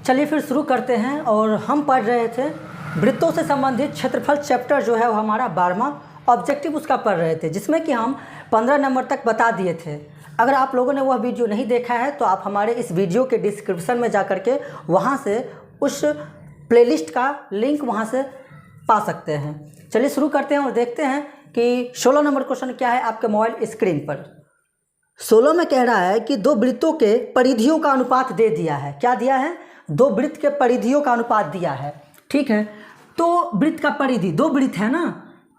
चलिए फिर शुरू करते हैं। और हम पढ़ रहे थे वृत्तों से संबंधित क्षेत्रफल चैप्टर जो है वो हमारा 12वां ऑब्जेक्टिव उसका पढ़ रहे थे, जिसमें कि हम 15 नंबर तक बता दिए थे। अगर आप लोगों ने वह वीडियो नहीं देखा है तो आप हमारे इस वीडियो के डिस्क्रिप्शन में जा कर के वहाँ से उस प्लेलिस्ट का लिंक वहाँ से पा सकते हैं। चलिए शुरू करते हैं और देखते हैं कि 16 नंबर क्वेश्चन क्या है आपके मोबाइल स्क्रीन पर। 16 में कह रहा है कि दो वृत्तों के परिधियों का अनुपात दे दिया है। क्या दिया है? दो वृत्त के परिधियों का अनुपात दिया है। ठीक है, तो वृत्त का परिधि, दो वृत्त है ना,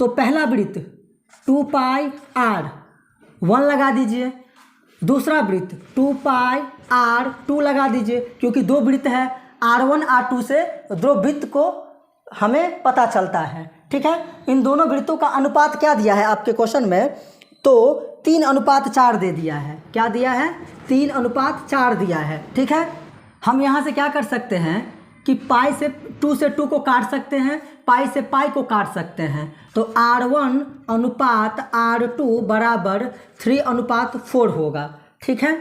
तो पहला वृत्त 2 पाई r 1 लगा दीजिए, दूसरा वृत्त 2 पाई r 2 लगा दीजिए, क्योंकि दो वृत्त है r1 r2 से दो वृत्त को हमें पता चलता है। ठीक है, इन दोनों वृत्तों का अनुपात क्या दिया है आपके क्वेश्चन में? तो 3:4 दे दिया है। क्या दिया है? 3:4 दिया है। ठीक है, हम यहाँ से क्या कर सकते हैं कि पाई से 2 से 2 को काट सकते हैं, पाई से पाई को काट सकते हैं। तो r1 अनुपात r2 बराबर 3:4 होगा। ठीक है,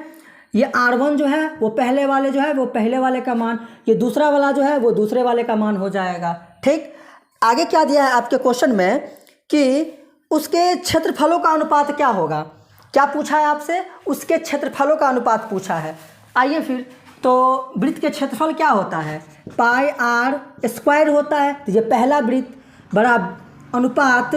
ये r1 जो है वो पहले वाले जो है वो पहले वाले का मान, ये दूसरा वाला जो है वो दूसरे वाले का मान हो जाएगा। ठीक, आगे क्या दिया है आपके क्वेश्चन में कि उसके क्षेत्रफलों का अनुपात क्या होगा। क्या पूछा है आपसे? उसके क्षेत्रफलों का अनुपात पूछा है। आइए फिर, तो वृत्त के क्षेत्रफल क्या होता है? पाई r स्क्वायर होता है। तो ये पहला वृत्त बड़ा अनुपात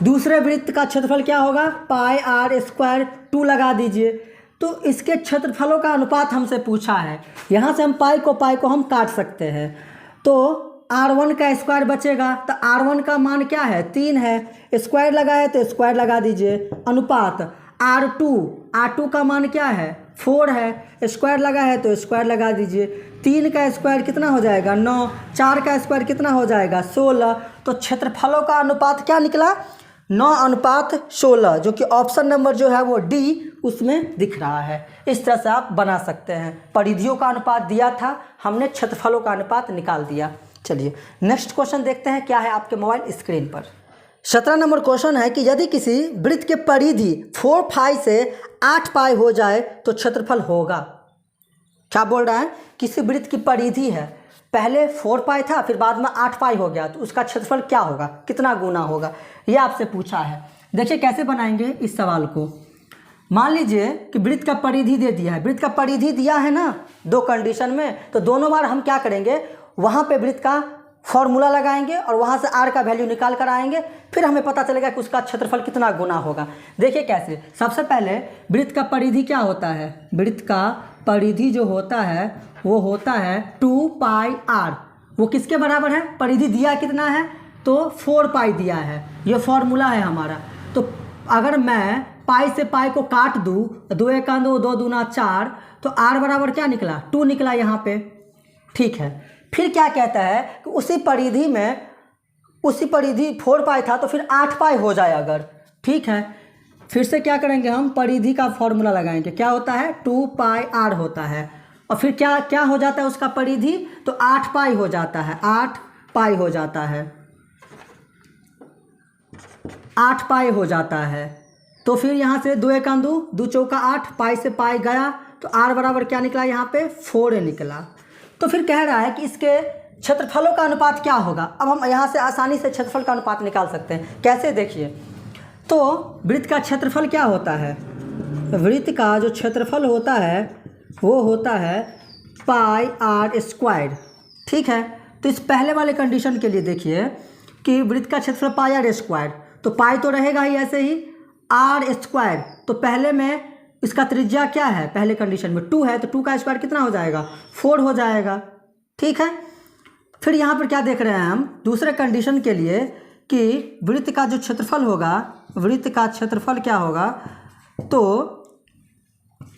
दूसरे वृत्त का क्षेत्रफल क्या होगा? पाई r स्क्वायर 2 लगा दीजिए। तो इसके क्षेत्रफलों का अनुपात हमसे पूछा है। यहाँ से हम पाई को हम काट सकते हैं, तो r1 का स्क्वायर बचेगा। तो r1 का मान क्या है? 3 है, स्क्वायर लगाए तो स्क्वायर लगा दीजिए। अनुपात r2 का मान क्या है? 4 है, स्क्वायर लगा है तो स्क्वायर लगा दीजिए। 3 का स्क्वायर कितना हो जाएगा? 9। 4 का स्क्वायर कितना हो जाएगा? 16। तो क्षेत्रफलों का अनुपात क्या निकला? 9:16, जो कि ऑप्शन नंबर जो है वो डी उसमें दिख रहा है। इस तरह से आप बना सकते हैं। परिधियों का अनुपात दिया था, हमने क्षेत्रफलों का अनुपात निकाल दिया। चलिए नेक्स्ट क्वेश्चन देखते हैं क्या है आपके मोबाइल स्क्रीन पर। 17 नंबर क्वेश्चन है कि यदि किसी वृत्त के परिधि 4 पाई से 8 पाई हो जाए तो क्षेत्रफल होगा। क्या बोल रहा है? किसी वृत्त की परिधि है, पहले 4 पाई था फिर बाद में 8 पाई हो गया, तो उसका क्षेत्रफल क्या होगा, कितना गुना होगा, यह आपसे पूछा है। देखिए कैसे बनाएंगे इस सवाल को। मान लीजिए कि वृत्त का परिधि दे दिया है। वृत्त का परिधि दिया है ना दो कंडीशन में, तो दोनों बार हम क्या करेंगे, वहाँ पे वृत्त का फॉर्मूला लगाएंगे और वहाँ से r का वैल्यू निकाल कर आएंगे, फिर हमें पता चलेगा कि उसका क्षेत्रफल कितना गुना होगा। देखिए कैसे। सबसे पहले वृत्त का परिधि क्या होता है? वृत्त का परिधि जो होता है वो होता है 2 पाई r। वो किसके बराबर है? परिधि दिया कितना है? तो 4 पाई दिया है। ये फॉर्मूला है हमारा। तो अगर मैं पाई से पाई को काट दूँ, 2 1 2 2 दूना 4, तो r बराबर क्या निकला? 2 निकला यहाँ पे। ठीक है, फिर क्या कहता है कि उसी परिधि 4 पाई था तो फिर 8 पाई हो जाए अगर। ठीक है, फिर से क्या करेंगे हम? परिधि का फॉर्मूला लगाएंगे। क्या होता है? 2 पाई r होता है, और फिर क्या हो जाता है उसका परिधि? तो 8 पाई हो जाता है। 8 पाई हो जाता है, 8 पाई हो जाता है। तो फिर यहाँ से 2 1 2 2 चौका 8, पाई से पाई गया, तो r बराबर क्या निकला? यहाँ पे 4 निकला। तो फिर कह रहा है कि इसके क्षेत्रफलों का अनुपात क्या होगा। अब हम यहाँ से आसानी से क्षेत्रफल का अनुपात निकाल सकते हैं। कैसे? देखिए, तो वृत्त का क्षेत्रफल क्या होता है? वृत्त का जो क्षेत्रफल होता है वो होता है पाई r स्क्वायर। ठीक है, तो इस पहले वाले कंडीशन के लिए देखिए कि वृत्त का क्षेत्रफल पाई r स्क्वायर, तो पाई तो रहेगा ही ऐसे ही, r स्क्वायर, तो पहले में इसका त्रिज्या क्या है? पहले कंडीशन में 2 है, तो 2 का स्क्वायर कितना हो जाएगा? 4 हो जाएगा। ठीक है, फिर यहाँ पर क्या देख रहे हैं हम दूसरे कंडीशन के लिए कि वृत्त का जो क्षेत्रफल होगा, वृत्त का क्षेत्रफल क्या होगा? तो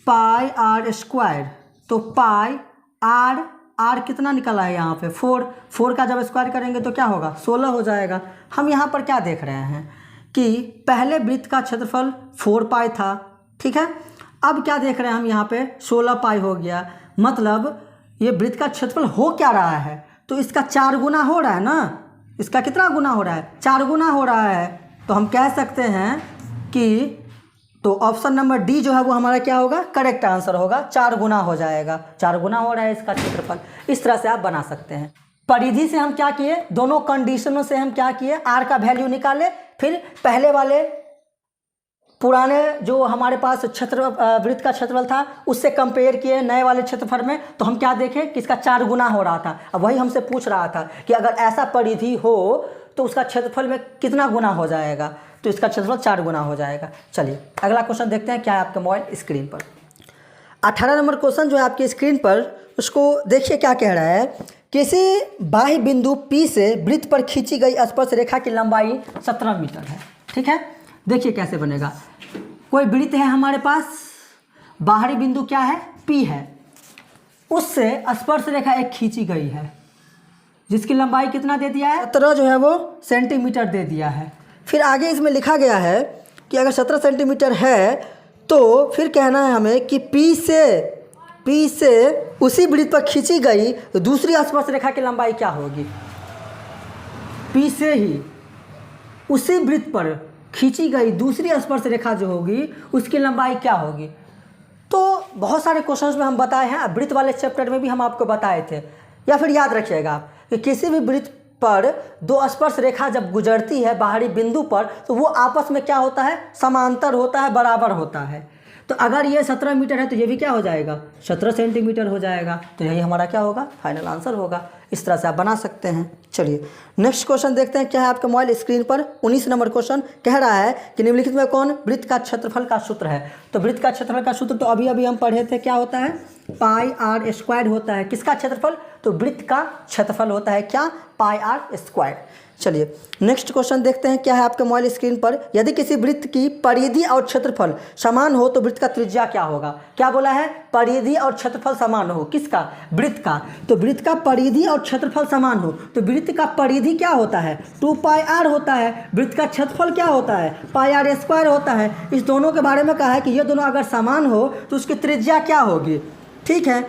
पाई r स्क्वायर, तो पाई r कितना निकला है यहाँ पे? 4 का जब स्क्वायर करेंगे तो क्या होगा? 16 हो जाएगा। हम यहाँ पर क्या देख रहे हैं कि पहले वृत्त का क्षेत्रफल 4 पाई था। ठीक है, अब क्या देख रहे हैं हम यहाँ पे? 16 पाई हो गया। मतलब ये वृत्त का क्षेत्रफल हो क्या रहा है? तो इसका 4 गुना हो रहा है ना। इसका कितना गुना हो रहा है? 4 गुना हो रहा है। तो हम कह सकते हैं कि तो ऑप्शन नंबर डी जो है वो हमारा क्या होगा, करेक्ट आंसर होगा। 4 गुना हो जाएगा, 4 गुना हो रहा है इसका क्षेत्रफल। इस तरह से आप बना सकते हैं। परिधि से हम क्या किए, दोनों कंडीशनों से हम क्या किए, आर का वैल्यू निकाले, फिर पहले वाले पुराने जो हमारे पास वृत्त का क्षेत्रफल था उससे कंपेयर किए नए वाले क्षेत्रफल में, तो हम क्या देखें कि इसका 4 गुना हो रहा था। अब वही हमसे पूछ रहा था कि अगर ऐसा परिधि हो तो उसका क्षेत्रफल में कितना गुना हो जाएगा, तो इसका क्षेत्रफल 4 गुना हो जाएगा। चलिए अगला क्वेश्चन देखते हैं क्या है आपके मोबाइल स्क्रीन पर। 18 नंबर क्वेश्चन जो है आपकी स्क्रीन पर, उसको देखिए क्या कह रहा है। किसी बाह्य बिंदु P से वृत्त पर खींची गई स्पर्श रेखा की लंबाई 17 मीटर है। ठीक है, देखिए कैसे बनेगा। कोई वृत्त है हमारे पास, बाहरी बिंदु क्या है, P है, उससे स्पर्श रेखा एक खींची गई है जिसकी लंबाई कितना दे दिया है, 17 जो है वो सेंटीमीटर दे दिया है। फिर आगे इसमें लिखा गया है कि अगर 17 सेंटीमीटर है तो फिर कहना है हमें कि P से उसी वृत्त पर खींची गई दूसरी स्पर्श रेखा की लंबाई क्या होगी। P से ही उसी वृत्त पर खींची गई दूसरी स्पर्श रेखा जो होगी उसकी लंबाई क्या होगी। तो बहुत सारे क्वेश्चंस में हम बताए हैं, वृत्त वाले चैप्टर में भी हम आपको बताए थे। या फिर याद रखिएगा आप कि किसी भी वृत्त पर 2 स्पर्श रेखा जब गुजरती है बाहरी बिंदु पर तो वो आपस में क्या होता है, समांतर होता है, बराबर होता है। तो अगर ये 17 मीटर है तो ये भी क्या हो जाएगा, 17 सेंटीमीटर हो जाएगा। तो यही हमारा क्या होगा, फाइनल आंसर होगा। इस तरह से आप बना सकते हैं। चलिए नेक्स्ट क्वेश्चन देखते हैं क्या है आपके मोबाइल स्क्रीन पर। 19 नंबर क्वेश्चन कह रहा है कि निम्नलिखित में कौन वृत्त का क्षेत्रफल का सूत्र है। तो वृत्त का क्षेत्रफल का सूत्र तो अभी हम पढ़े थे, क्या होता है, पाई आर स्क्वायर होता है। किसका क्षेत्रफल, तो वृत्त का क्षेत्रफल होता है क्या, पाई आर स्क्वायर। चलिए नेक्स्ट क्वेश्चन देखते हैं क्या है आपके मोबाइल स्क्रीन पर। यदि किसी वृत्त की परिधि और क्षेत्रफल समान हो तो वृत्त का त्रिज्या क्या होगा। क्या बोला है, परिधि और क्षेत्रफल समान हो, किसका, वृत्त का। तो वृत्त का परिधि और क्षेत्रफल समान हो तो वृत्त का परिधि क्या होता है, 2 पाई आर होता है। वृत्त का क्षेत्रफल क्या होता है, पाई आर स्क्वायर होता है। इस दोनों के बारे में कहा है कि ये दोनों अगर समान हो तो उसकी त्रिज्या क्या होगी। ठीक है,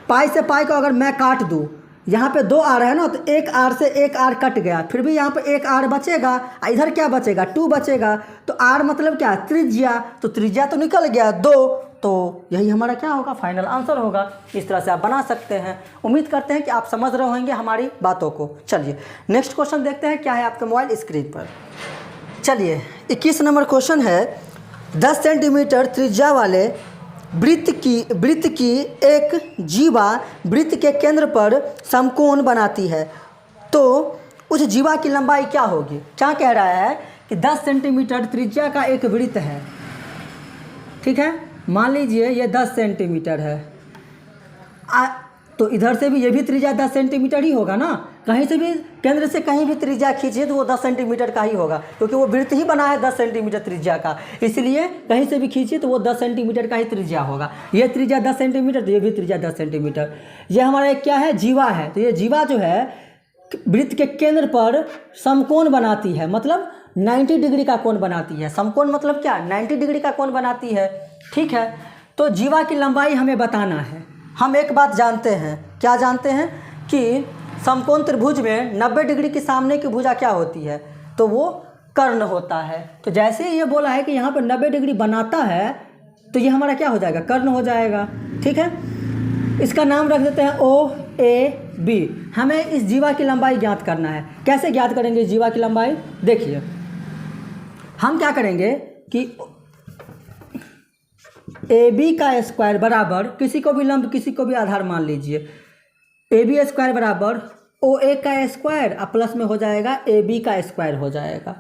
पाई से पाई को अगर मैं काट दूँ, यहाँ पे 2 आर है ना, तो 1 आर से 1 आर कट गया, फिर भी यहाँ पे 1 आर बचेगा, इधर क्या बचेगा, 2 बचेगा। तो आर मतलब क्या, त्रिज्या। तो त्रिज्या तो निकल गया 2, तो यही हमारा क्या होगा, फाइनल आंसर होगा। इस तरह से आप बना सकते हैं। उम्मीद करते हैं कि आप समझ रहे होंगे हमारी बातों को। चलिए नेक्स्ट क्वेश्चन देखते हैं क्या है आपके मोबाइल स्क्रीन पर। चलिए 21 नंबर क्वेश्चन है। 10 सेंटीमीटर त्रिज्या वाले वृत्त की एक जीवा वृत्त के केंद्र पर समकोण बनाती है, तो उस जीवा की लंबाई क्या होगी। क्या कह रहा है कि 10 सेंटीमीटर त्रिज्या का एक वृत्त है। ठीक है, मान लीजिए ये 10 सेंटीमीटर है, तो इधर से भी ये भी त्रिज्या 10 सेंटीमीटर ही होगा ना। कहीं से भी, केंद्र से कहीं भी त्रिज्या खींचिए तो वो 10 सेंटीमीटर का ही होगा, क्योंकि वो वृत्त ही बना है 10 सेंटीमीटर त्रिज्या का। इसलिए कहीं से भी खींचिए तो वो 10 सेंटीमीटर का ही त्रिज्या होगा। ये त्रिज्या 10 सेंटीमीटर, तो ये भी त्रिज्या 10 सेंटीमीटर। ये हमारा एक क्या है, जीवा है। तो ये जीवा जो है वृत्त के केंद्र पर समकोण बनाती है, मतलब 90 डिग्री का कोण बनाती है। समकोण मतलब क्या, 90 डिग्री का कोण बनाती है। ठीक है, तो जीवा की लंबाई हमें बताना है। हम एक बात जानते हैं, क्या जानते हैं कि समकोण त्रिभुज में 90 डिग्री की सामने की भुजा क्या होती है, तो वो कर्ण होता है। तो जैसे ही ये बोला है कि यहाँ पर 90 डिग्री बनाता है तो ये हमारा क्या हो जाएगा, कर्ण हो जाएगा। ठीक है, इसका नाम रख देते हैं OAB। हमें इस जीवा की लंबाई ज्ञात करना है। कैसे ज्ञात करेंगे इस जीवा की लंबाई, देखिए हम क्या करेंगे कि AB का स्क्वायर बराबर, किसी को भी लंब किसी को भी आधार मान लीजिए, AB स्क्वायर बराबर OA का स्क्वायर और प्लस में हो जाएगा AB का स्क्वायर हो जाएगा।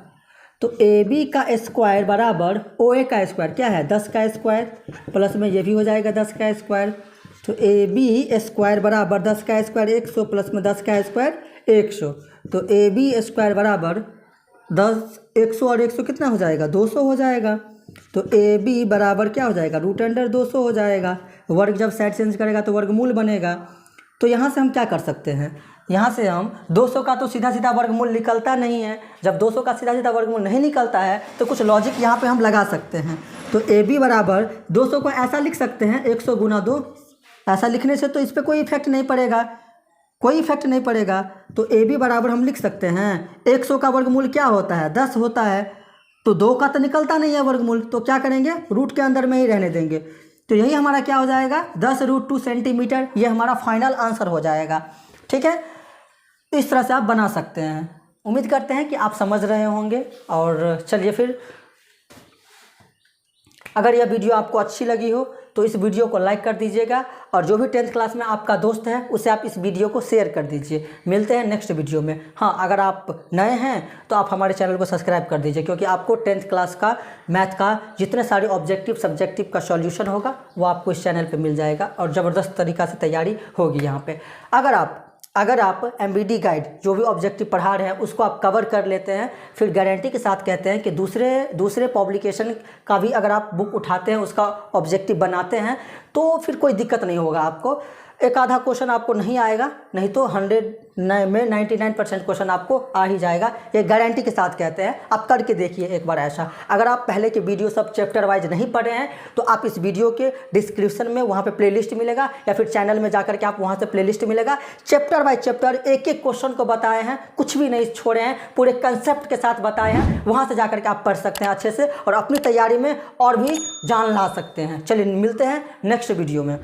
तो AB का स्क्वायर बराबर OA का स्क्वायर क्या है, 10 का स्क्वायर, प्लस में ये भी हो जाएगा 10 का स्क्वायर। तो AB स्क्वायर बराबर 10 का स्क्वायर 100, प्लस में 10 का स्क्वायर 100। तो AB स्क्वायर बराबर 10, 100 और 100 कितना हो जाएगा, 200 हो जाएगा। तो AB बराबर क्या हो जाएगा, √200 हो जाएगा। वर्ग जब साइड चेंज करेगा तो वर्गमूल बनेगा। तो यहाँ से हम क्या कर सकते हैं, यहाँ से हम 200 का तो सीधा सीधा वर्गमूल निकलता नहीं है। जब 200 का सीधा सीधा वर्गमूल नहीं निकलता है तो कुछ लॉजिक यहाँ पे हम लगा सकते हैं। तो AB बराबर 200 को ऐसा लिख सकते हैं 100 गुना 2। ऐसा लिखने से तो इस पर कोई इफेक्ट नहीं पड़ेगा, कोई इफेक्ट नहीं पड़ेगा। तो AB बराबर हम लिख सकते हैं 100 का वर्गमूल क्या होता है, 10 होता है, तो 2 का तो निकलता नहीं है वर्गमूल, तो क्या करेंगे, रूट के अंदर में ही रहने देंगे। तो यही हमारा क्या हो जाएगा, 10√2 सेंटीमीटर, ये हमारा फाइनल आंसर हो जाएगा। ठीक है, तो इस तरह से आप बना सकते हैं। उम्मीद करते हैं कि आप समझ रहे होंगे। और चलिए फिर, अगर यह वीडियो आपको अच्छी लगी हो तो इस वीडियो को लाइक कर दीजिएगा, और जो भी 10th क्लास में आपका दोस्त है उसे आप इस वीडियो को शेयर कर दीजिए। मिलते हैं नेक्स्ट वीडियो में। हाँ, अगर आप नए हैं तो आप हमारे चैनल को सब्सक्राइब कर दीजिए, क्योंकि आपको 10th क्लास का मैथ का जितने सारे ऑब्जेक्टिव सब्जेक्टिव का सॉल्यूशन होगा वो आपको इस चैनल पर मिल जाएगा, और ज़बरदस्त तरीक़ा से तैयारी होगी यहाँ पर। अगर आप MBD गाइड जो भी ऑब्जेक्टिव पढ़ा रहे हैं उसको आप कवर कर लेते हैं, फिर गारंटी के साथ कहते हैं कि दूसरे पब्लिकेशन का भी अगर आप बुक उठाते हैं, उसका ऑब्जेक्टिव बनाते हैं, तो फिर कोई दिक्कत नहीं होगा आपको। एक आधा क्वेश्चन आपको नहीं आएगा, नहीं तो 100 में 99% क्वेश्चन आपको आ ही जाएगा, ये गारंटी के साथ कहते हैं। आप करके देखिए एक बार ऐसा। अगर आप पहले के वीडियो सब चैप्टर वाइज नहीं पढ़े हैं तो आप इस वीडियो के डिस्क्रिप्शन में वहाँ पे प्लेलिस्ट मिलेगा, या फिर चैनल में जाकर के आप वहाँ से प्लेलिस्ट मिलेगा। चैप्टर बाय चैप्टर एक एक क्वेश्चन को बताए हैं, कुछ भी नहीं छोड़े हैं, पूरे कंसेप्ट के साथ बताए हैं। वहाँ से जाकर के आप पढ़ सकते हैं अच्छे से, और अपनी तैयारी में और भी जान ला सकते हैं। चलिए मिलते हैं नेक्स्ट वीडियो में।